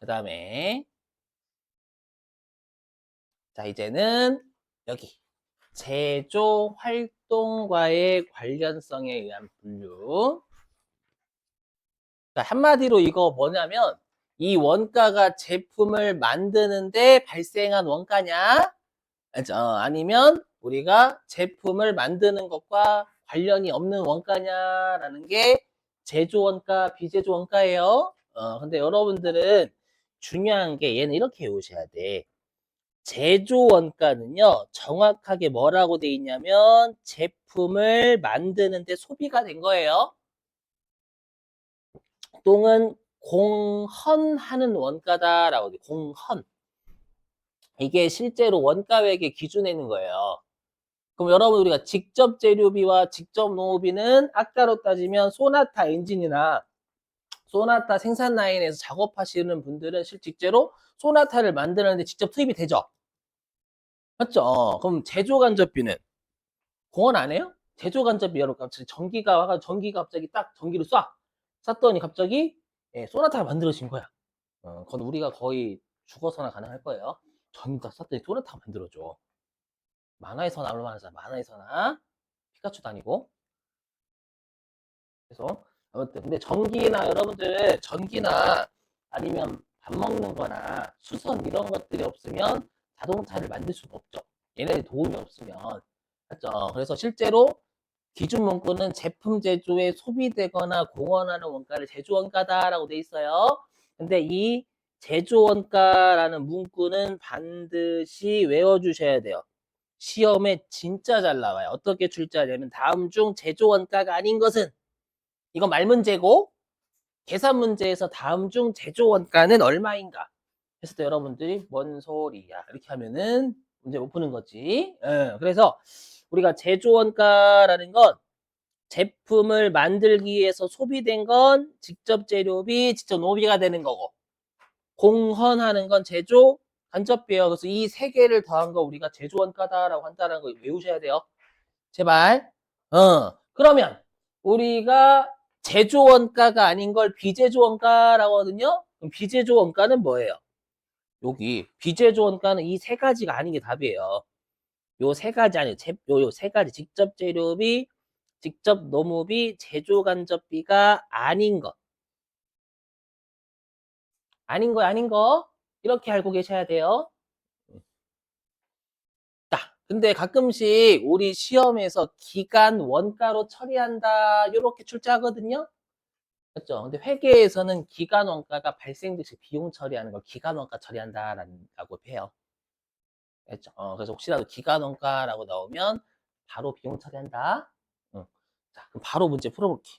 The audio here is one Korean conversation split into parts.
그 다음에 자 이제는 여기 제조 활동과의 관련성에 의한 분류. 그러니까 한마디로 이거 뭐냐면 이 원가가 제품을 만드는데 발생한 원가냐? 아니면 우리가 제품을 만드는 것과 관련이 없는 원가냐라는 게 제조 원가, 비제조 원가예요. 근데 여러분들은 중요한 게 얘는 이렇게 외우셔야 돼. 제조 원가는요, 정확하게 뭐라고 돼 있냐면 제품을 만드는데 소비가 된 거예요. 또는 공헌하는 원가다라고 돼. 공헌. 이게 실제로 원가액의 기준에 있는 거예요. 그럼 여러분 우리가 직접 재료비와 직접 노무비는 아까로 따지면 소나타 엔진이나 소나타 생산 라인에서 작업하시는 분들은 실제로 소나타를 만드는데 직접 투입이 되죠. 맞죠? 그럼 제조 간접비는 공헌 안 해요? 제조 간접비 여러분 갑자기 전기가 갑자기 딱 전기를 쐈더니 갑자기 소나타가 만들어진 거야. 그건 우리가 거의 죽어서나 가능할 거예요. 전기 딱 쐈더니 소나타가 만들어져. 만화에서나 얼마나 만화에서나 피카츄도 아니고. 그래서 아무튼 근데 전기나 여러분들 전기나 아니면 밥 먹는 거나 수선 이런 것들이 없으면 자동차를 만들 수가 없죠. 얘네들 도움이 없으면. 맞죠? 그래서 실제로 기준 문구는 제품 제조에 소비되거나 공헌하는 원가를 제조 원가다라고 돼 있어요. 근데 이 제조 원가라는 문구는 반드시 외워주셔야 돼요. 시험에 진짜 잘 나와요. 어떻게 출제하냐면 다음 중 제조 원가가 아닌 것은 이거 말문제고 계산 문제에서 다음 중 제조 원가는 얼마인가 했을 때 여러분들이 뭔 소리야 이렇게 하면은 문제 못 푸는 거지. 그래서 우리가 제조 원가라는 건 제품을 만들기 위해서 소비된 건 직접 재료비, 직접 노비가 되는 거고 공헌하는 건 제조 간접비예요. 그래서 이 세 개를 더한 거 우리가 제조 원가다라고 한다는 거 외우셔야 돼요. 제발. 그러면 우리가 제조 원가가 아닌 걸 비제조 원가라고 하거든요. 그럼 비제조 원가는 뭐예요? 여기 비제조 원가는 이 세 가지가 아닌 게 답이에요. 요 세 가지 아니에요. 요 세 가지 직접 재료비, 직접 노무비, 제조 간접비가 아닌 것. 아닌 거 아닌 거. 이렇게 알고 계셔야 돼요. 자, 근데 가끔씩 우리 시험에서 기간 원가로 처리한다. 이렇게 출제하거든요. 맞죠? 근데 회계에서는 기간 원가가 발생될 시 비용 처리하는 걸 기간 원가 처리한다라고 해요. 그렇죠? 그래서 혹시라도 기간 원가라고 나오면 바로 비용 처리한다. 자, 그럼 바로 문제 풀어볼게.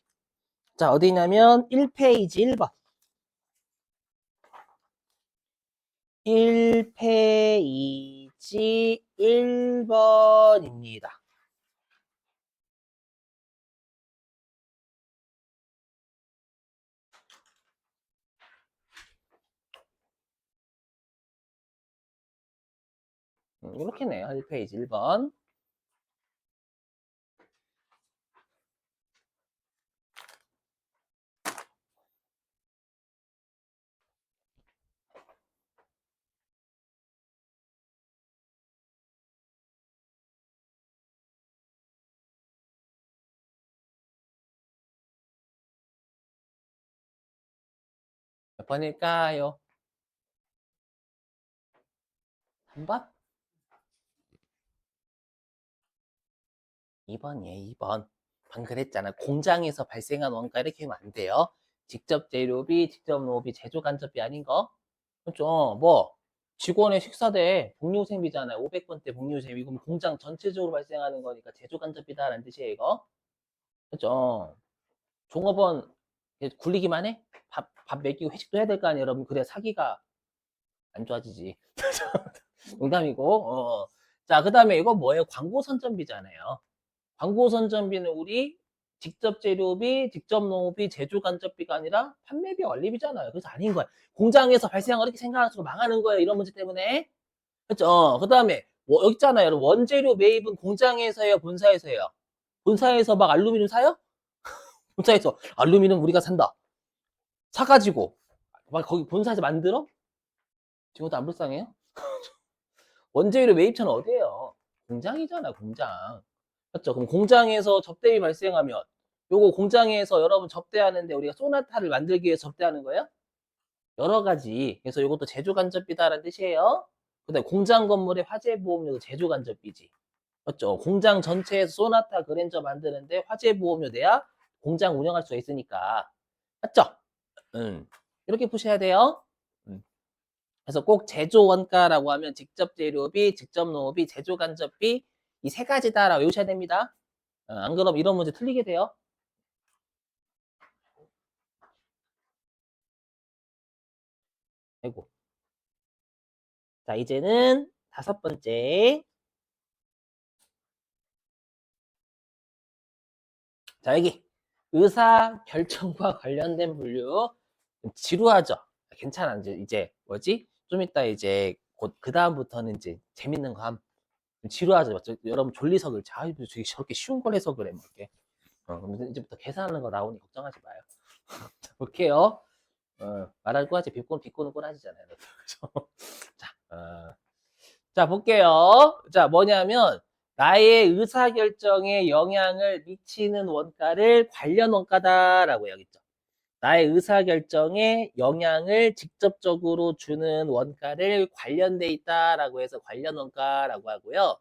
자, 어디 있냐면 1페이지 1번. 1페이지 1번입니다. 이렇게네요. 1페이지 1번. 몇 번일까요? 3번? 2번이에요, 2번. 방금 그랬잖아. 공장에서 발생한 원가 이렇게 하면 안 돼요. 직접 재료비, 직접 노비, 제조 간접비 아닌 거. 그렇죠. 뭐 직원의 식사대 복리후생비잖아요. 500번 대 복리후생비. 그럼 공장 전체적으로 발생하는 거니까 제조 간접비다라는 뜻이에요, 이거. 그렇죠. 종업원 굴리기만 해? 밥 먹이고 회식도 해야 될 거 아니에요, 여러분. 그래야 사기가 안 좋아지지. 농담이고. 자, 그 다음에 이거 뭐예요? 광고 선전비잖아요. 광고 선전비는 우리 직접 재료비, 직접 농업비, 제조 간접비가 아니라 판매비, 원리비잖아요. 그래서 아닌 거야. 공장에서 발생한 거 이렇게 생각하시고 망하는 거예요. 이런 문제 때문에. 그렇죠? 그 다음에 여기 있잖아요. 여러분. 원재료 매입은 공장에서 해요, 본사에서 해요. 본사에서 막 알루미늄 사요? 본사에서 알루미늄 우리가 산다. 사가지고 막 거기 본사에서 만들어? 지금도 안 불쌍해요? 원재료의 매입처는 어디예요? 공장이잖아, 공장. 맞죠? 그럼 공장에서 접대비 발생하면 요거 공장에서 여러분 접대하는데 우리가 소나타를 만들기 위해서 접대하는 거예요? 여러 가지. 그래서 이것도 제조간접비다라는 뜻이에요. 그다음에 공장 건물의 화재 보험료도 제조간접비지. 맞죠? 공장 전체에서 소나타 그랜저 만드는데 화재 보험료 내야 공장 운영할 수 있으니까. 맞죠? 이렇게 푸셔야 돼요. 그래서 꼭 제조 원가라고 하면 직접 재료비, 직접 농업비, 제조 간접비 이 세 가지다라고 외우셔야 됩니다. 안 그러면 이런 문제 틀리게 돼요. 아이고. 자, 이제는 5번째. 자, 여기 의사 결정과 관련된 분류 지루하죠? 괜찮아. 이제 뭐지? 좀 이따 이제 곧 그 다음부터는 이제 재밌는 거 함. 지루하죠? 맞죠? 여러분 졸리서 그렇지. 아, 저렇게 쉬운 걸 해서 그래. 뭐 이렇게. 그럼 이제부터 계산하는 거 나오니 걱정하지 마요. 자, 볼게요. 말할 꼬하지 비꼬는 꼬라지잖아요. 그죠? 자, 자, 볼게요. 자, 뭐냐면 나의 의사결정에 영향을 미치는 원가를 관련 원가다라고 여기죠. 나의 의사결정에 영향을 직접적으로 주는 원가를 관련돼 있다라고 해서 관련 원가라고 하고요.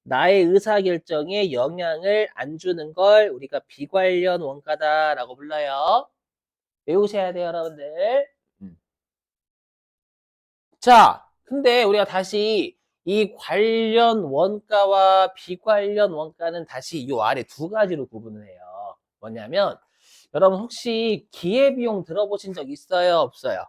나의 의사결정에 영향을 안 주는 걸 우리가 비관련 원가다라고 불러요. 외우셔야 돼요, 여러분들. 자, 근데 우리가 다시 이 관련 원가와 비관련 원가는 다시 이 아래 두 가지로 구분을 해요. 뭐냐면 여러분 혹시 기회비용 들어보신 적 있어요? 없어요?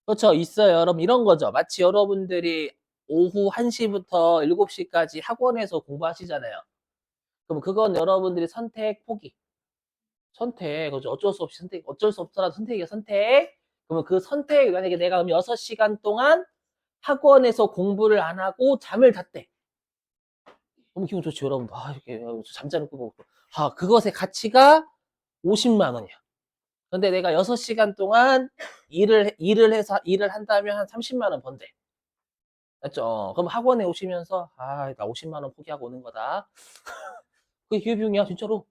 그렇죠. 있어요. 여러분 이런 거죠. 마치 여러분들이 오후 1시부터 7시까지 학원에서 공부하시잖아요. 그럼 그건 여러분들이 선택 포기. 선택. 그죠. 어쩔 수 없이 선택. 어쩔 수 없더라도 선택이야, 선택. 그러면 그 선택, 만약에 내가 그럼 6시간 동안 학원에서 공부를 안 하고 잠을 잤대. 너무 기분 좋지, 여러분. 아, 이렇게 잠자는 꾸고. 아, 그것의 가치가 50만 원이야. 근데 내가 6시간 동안 일을 한다면 한 30만 원 번대. 맞죠? 그럼 학원에 오시면서, 아, 나 50만 원 포기하고 오는 거다. 그게 기회비용이야, 진짜로.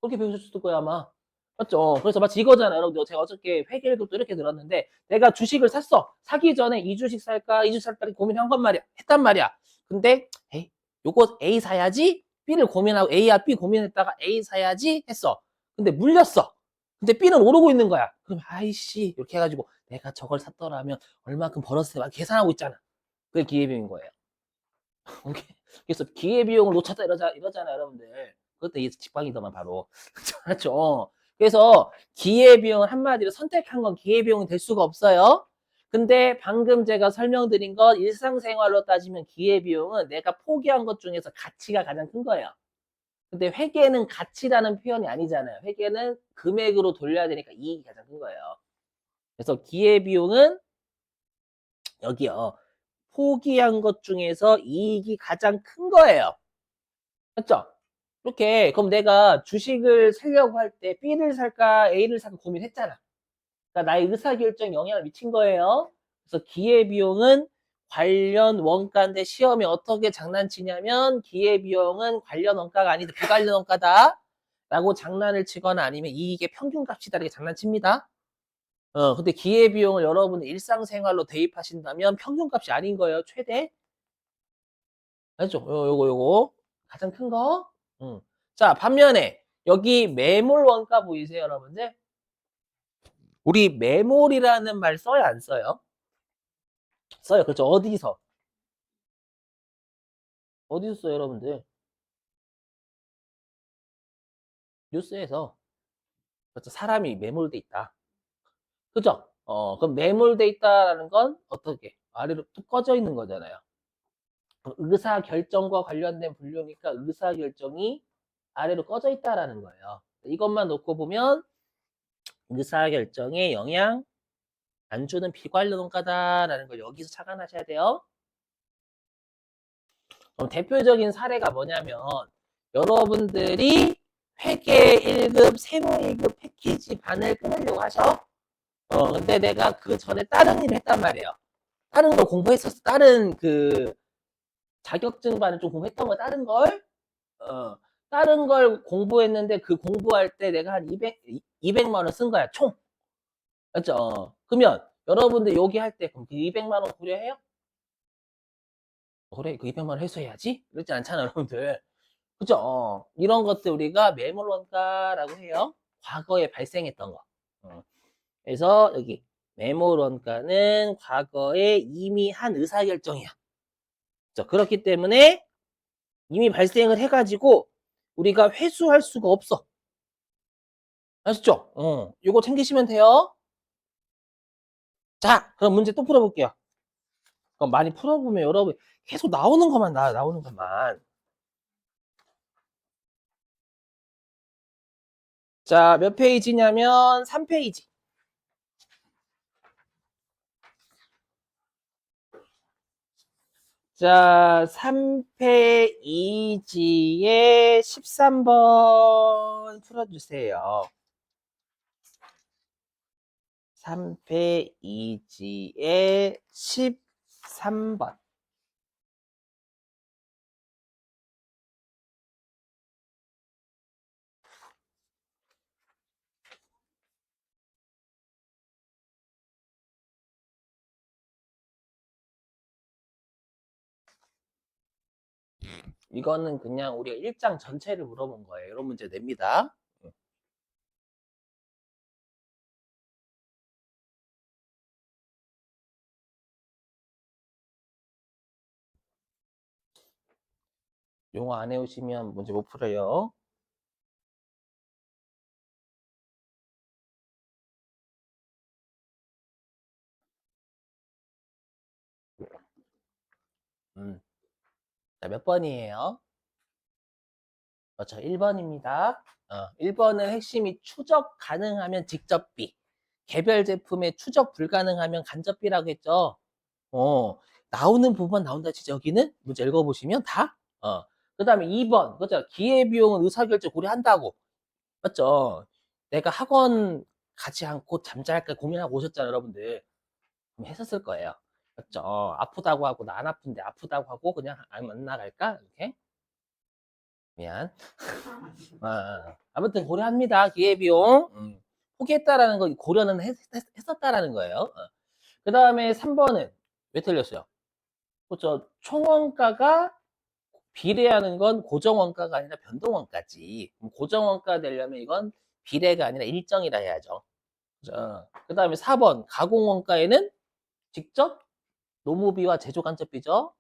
그렇게 배우셨을 거야, 아마. 맞죠? 그래서 마치 이거잖아요. 여러분들, 제가 어저께 회계일도 또 이렇게 들었는데, 내가 주식을 샀어. 사기 전에 이 주식 살까, 이 주식 살까 고민한 건 말이야. 했단 말이야. 근데, 에이, 요거 A 사야지? B를 고민하고 A야 B 고민했다가 A 사야지? 했어. 근데 물렸어. 근데 B는 오르고 있는 거야. 그럼, 아이씨, 이렇게 해가지고, 내가 저걸 샀더라면 얼마큼 벌었을 막 계산하고 있잖아. 그게 기회비용인 거예요. 그래서 기회비용을 놓쳤다 이러잖아요, 여러분들. 그것도 이 직방이더만 바로. 맞죠? 그래서 기회비용을 한마디로 선택한 건 기회비용이 될 수가 없어요. 근데 방금 제가 설명드린 건 일상생활로 따지면 기회비용은 내가 포기한 것 중에서 가치가 가장 큰 거예요. 근데 회계는 가치라는 표현이 아니잖아요. 회계는 금액으로 돌려야 되니까 이익이 가장 큰 거예요. 그래서 기회비용은 여기요. 포기한 것 중에서 이익이 가장 큰 거예요. 맞죠? 이렇게 그럼 내가 주식을 사려고 할 때 B를 살까 A를 살까 고민했잖아. 그러니까 나의 의사결정에 영향을 미친 거예요. 그래서 기회비용은 관련 원가인데 시험에 어떻게 장난치냐면 기회비용은 관련 원가가 아니다. 비관련 원가다. 라고 장난을 치거나 아니면 이익의 평균값이다. 이렇게 장난칩니다. 근데 기회비용을 여러분 일상생활로 대입하신다면 평균값이 아닌 거예요. 최대. 알죠? 요거. 가장 큰 거. 자, 반면에 여기 매몰 원가 보이세요, 여러분들? 우리 매몰이라는 말 써요, 안 써요? 써요. 그렇죠. 어디서? 어디서 써요, 여러분들? 뉴스에서. 그렇죠. 사람이 매몰돼 있다. 그죠? 그럼 매몰돼 있다라는 건 어떻게? 아래로 뚝 꺼져 있는 거잖아요. 의사 결정과 관련된 분류니까 의사 결정이 아래로 꺼져 있다라는 거예요. 이것만 놓고 보면 의사 결정에 영향 안 주는 비관련 원가다라는 걸 여기서 착안하셔야 돼요. 대표적인 사례가 뭐냐면 여러분들이 회계 1급, 세무 1급 패키지 반을 끊으려고 하셔. 근데 내가 그 전에 다른 일을 했단 말이에요. 다른 걸 공부했었어. 다른 그 자격증반을 좀 공부했던 거야. 다른 걸. 어, 다른 걸 공부했는데 그 공부할 때 내가 한 200만 원 쓴 거야. 총. 맞죠? 그러면 여러분들 여기 할 때 그럼 그 200만 원 고려해요? 그래, 그 200만 원 회수해야지? 그렇지 않잖아, 여러분들. 그죠? 이런 것들 우리가 매몰원가라고 해요. 과거에 발생했던 거. 그래서 여기 매몰원가는 과거에 이미 한 의사결정이야. 그죠? 그렇기 때문에 이미 발생을 해가지고 우리가 회수할 수가 없어. 아셨죠? 이거 챙기시면 돼요. 자, 그럼 문제 또 풀어볼게요. 그럼 많이 풀어보면 여러분 계속 나오는 것만 나오는 것만. 자, 몇 페이지냐면 3페이지. 자, 3페이지에 13번 풀어주세요. 3페이지에 13번. 이거는 그냥 우리가 일장 전체를 물어본 거예요. 이런 문제 냅니다. 용어 안 해오시면 문제 못 풀어요. 음. 자, 몇 번이에요? 그렇죠. 1번입니다. 1번은 핵심이 추적 가능하면 직접비. 개별 제품의 추적 불가능하면 간접비라고 했죠. 어, 나오는 부분 나온다. 진짜 여기는 문제 읽어보시면 다. 그 다음에 2번. 그죠. 기회비용은 의사결정 고려한다고. 맞죠. 내가 학원 가지 않고 잠잘까 고민하고 오셨잖아요, 여러분들. 그럼 했었을 거예요. 맞죠. 아프다고 하고 나 안 아픈데 아프다고 하고 그냥 안 나갈까? 이렇게. 미안. 아무튼 고려합니다. 기회비용. 포기했다라는 거 고려는 했었다라는 거예요. 그 다음에 3번은 왜 틀렸어요? 그렇죠. 총원가가 비례하는 건 고정원가가 아니라 변동원가지. 고정원가 되려면 이건 비례가 아니라 일정이라 해야죠. 그죠? 그 다음에 4번 가공원가에는 직접 노무비와 제조간접비죠.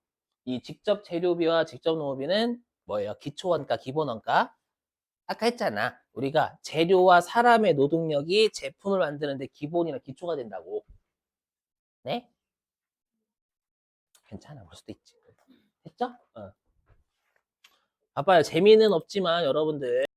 이 직접 재료비와 직접 노무비는 뭐예요? 기초원가, 기본원가. 아까 했잖아. 우리가 재료와 사람의 노동력이 제품을 만드는데 기본이나 기초가 된다고. 네? 괜찮아. 볼 수도 있지. 했죠? 봐봐요. 재미는 없지만 여러분들